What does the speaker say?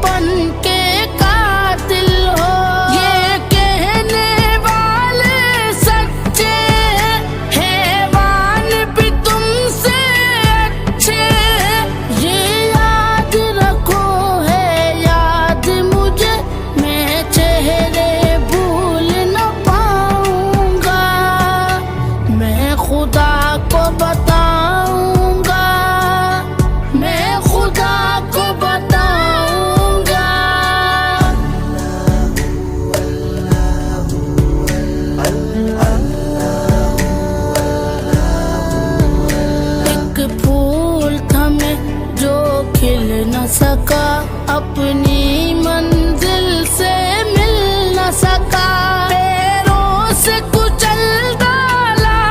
बन के कातिल हो। ये कहने वाले सच्चे, हैवान भी तुमसे अच्छे। ये याद रखो है याद मुझे, मैं चेहरे भूल न पाऊंगा। मैं खुदा को बताऊंगा, मैं खुदा को बताऊंगा। एक फूल था मैं जो खिल न सका, अपनी